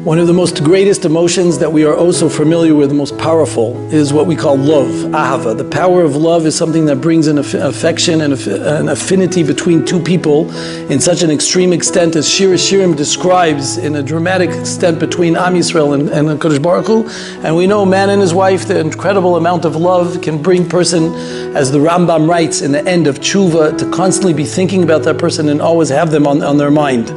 One of the most greatest emotions that we are also familiar with, the most powerful, is what we call love, ahava. The power of love is something that brings an affection and an affinity between two people in such an extreme extent as Shir Hashirim describes in a dramatic extent between Am Yisrael and HaKadosh Baruch Hu. And we know man and his wife, the incredible amount of love can bring person, as the Rambam writes in the end of Tshuva, to constantly be thinking about that person and always have them on their mind.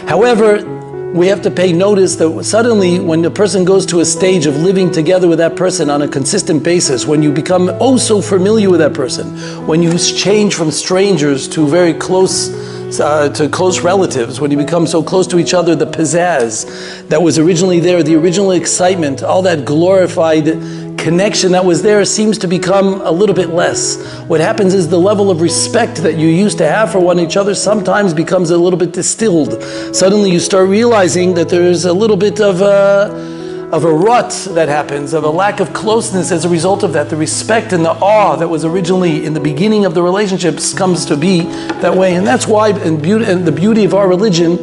However, we have to pay notice that suddenly when a person goes to a stage of living together with that person on a consistent basis, when you become oh so familiar with that person, when you change from strangers to very close relatives, when you become so close to each other, the pizzazz that was originally there, the original excitement, all that glorified connection that was there seems to become a little bit less. What happens is the level of respect that you used to have for one each other sometimes becomes a little bit distilled. Suddenly you start realizing that there's a little bit of a rut that happens, of a lack of closeness as a result of that. The respect and the awe that was originally in the beginning of the relationships comes to be that way. And that's why and the beauty of our religion,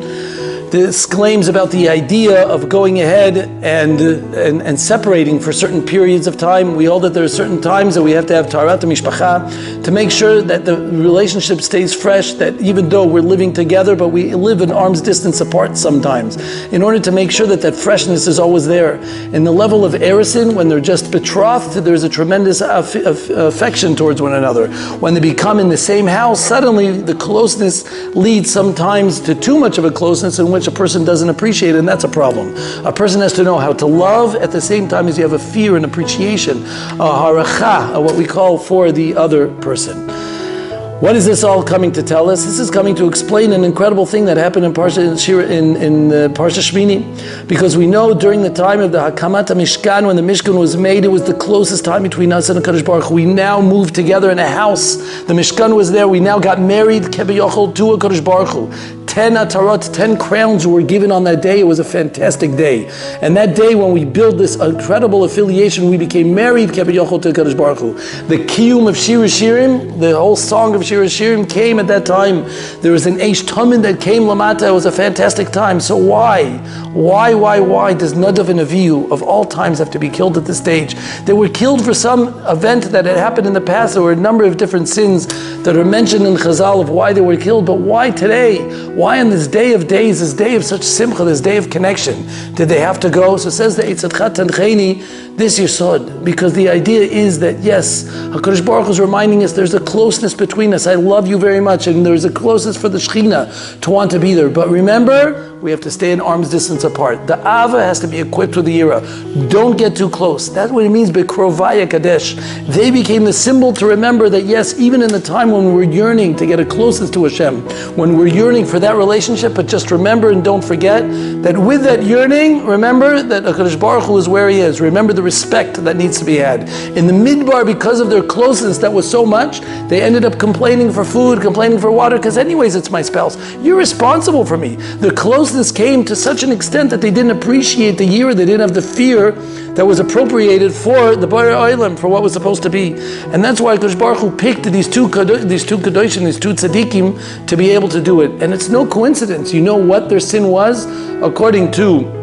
this claims about the idea of going ahead and separating for certain periods of time. We hold that there are certain times that we have to have taharat mishpacha to make sure that the relationship stays fresh, that even though we're living together, but we live an arm's distance apart sometimes, in order to make sure that that freshness is always there. In the level of erison, when they're just betrothed, there's a tremendous affection towards one another. When they become in the same house, suddenly the closeness leads sometimes to too much of a closeness in which a person doesn't appreciate it, and that's a problem. A person has to know how to love at the same time as you have a fear and appreciation, a haracha, what we call for the other person. What is this all coming to tell us? This is coming to explain an incredible thing that happened in Parsha Shmini, because we know during the time of the Hakamat HaMishkan, when the Mishkan was made, it was the closest time between us and HaKadosh Baruch Hu. We now moved together in a house. The Mishkan was there. We now got married, Kebiyochel, to HaKadosh Baruch Hu. 10 atarot, 10 crowns were given on that day. It was a fantastic day. And that day when we built this incredible affiliation, we became married, Kebiyochel, to HaKadosh Baruch Hu. The kiyum of Shir Hashirim, the whole song of Shir Hashirim came at that time. There was an Eish Tamin that came Lamata. It was a fantastic time. So why does Nadav and Avihu of all times have to be killed at this stage? They were killed for some event that had happened in the past. There were a number of different sins that are mentioned in Chazal of why they were killed, but why today? Why on this day of days, this day of such simcha, this day of connection, did they have to go? So says the Eitz Atchat Tancheni, this Yesod, because the idea is that yes, HaKadosh Baruch Hu is reminding us there's a closeness between us. I love you very much, and there's a closeness for the Shekhinah to want to be there. But remember, we have to stay an arm's distance apart. The Ava has to be equipped with the Yira. Don't get too close. That's what it means by Krovaya Kadesh. They became the symbol to remember that yes, even in the time when we're yearning to get a closeness to Hashem, when we're yearning for that relationship, but just remember and don't forget that with that yearning, remember that HaKadosh Baruch Hu is where He is. Remember the respect that needs to be had. In the Midbar, because of their closeness that was so much, they ended up complaining for food, complaining for water, because anyways, it's my spouse. You're responsible for me. The closeness came to such an extent that they didn't appreciate the year, they didn't have the fear that was appropriated for the Borei Olam, for what was supposed to be. And that's why HaKadosh Baruch Hu picked these two Kadoshim, these two tzaddikim, to be able to do it. And it's no coincidence. You know what their sin was? According to,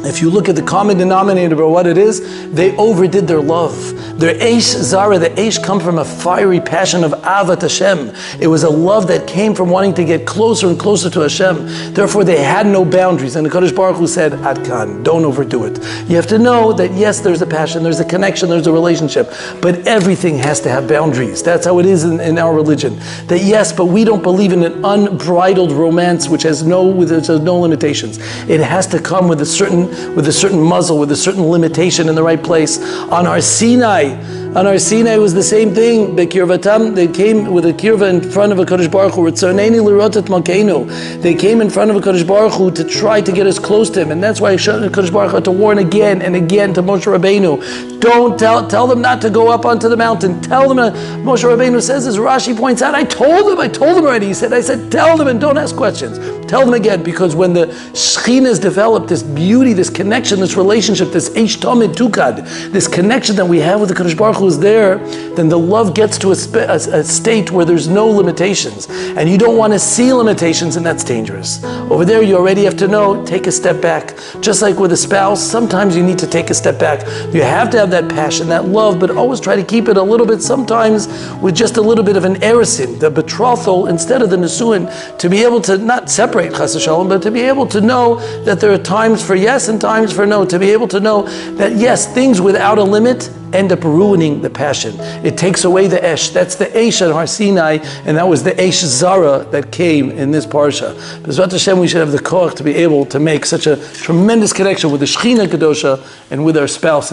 if you look at the common denominator about what it is, they overdid their love. Their Eish Zara, the Eish come from a fiery passion of Avat Hashem. It was a love that came from wanting to get closer and closer to Hashem. Therefore they had no boundaries. And the HaKadosh Baruch Hu said, Adkan, don't overdo it. You have to know that yes, there's a passion, there's a connection, there's a relationship, but everything has to have boundaries. That's how it is in our religion. That yes, but we don't believe in an unbridled romance which has no limitations. It has to come with a certain muzzle, with a certain limitation in the right place. On our Sinai was the same thing. Bekirvatam, they came with a kirva in front of a Kadosh Baruch Hu. They came in front of a Kadosh Baruch Hu to try to get us close to Him, and that's why Kadosh Baruch Hu had to warn again and again to Moshe Rabbeinu. Don't tell them not to go up onto the mountain. Tell them. Moshe Rabbeinu says, as Rashi points out, I told them already. I said, tell them and don't ask questions. Tell them again, because when the Shekhinah has developed this beauty, this connection, this relationship, this Eish Tamid Tukad, this connection that we have with the Kadosh Baruch Hu is there, then the love gets to a state where there's no limitations. And you don't want to see limitations, and that's dangerous. Over there, you already have to know, take a step back. Just like with a spouse, sometimes you need to take a step back. You have to have that passion, that love, but always try to keep it a little bit, sometimes with just a little bit of an erusin, the betrothal, instead of the nesuin, to be able to not separate chas v'shalom, but to be able to know that there are times for yes and times for no, to be able to know that yes, things without a limit end up ruining the passion. It takes away the esh. That's the esh at Har Sinai, and that was the esh zara that came in this parsha. B'ezrat Hashem, we should have the koach to be able to make such a tremendous connection with the Shechina Kedosha and with our spouse.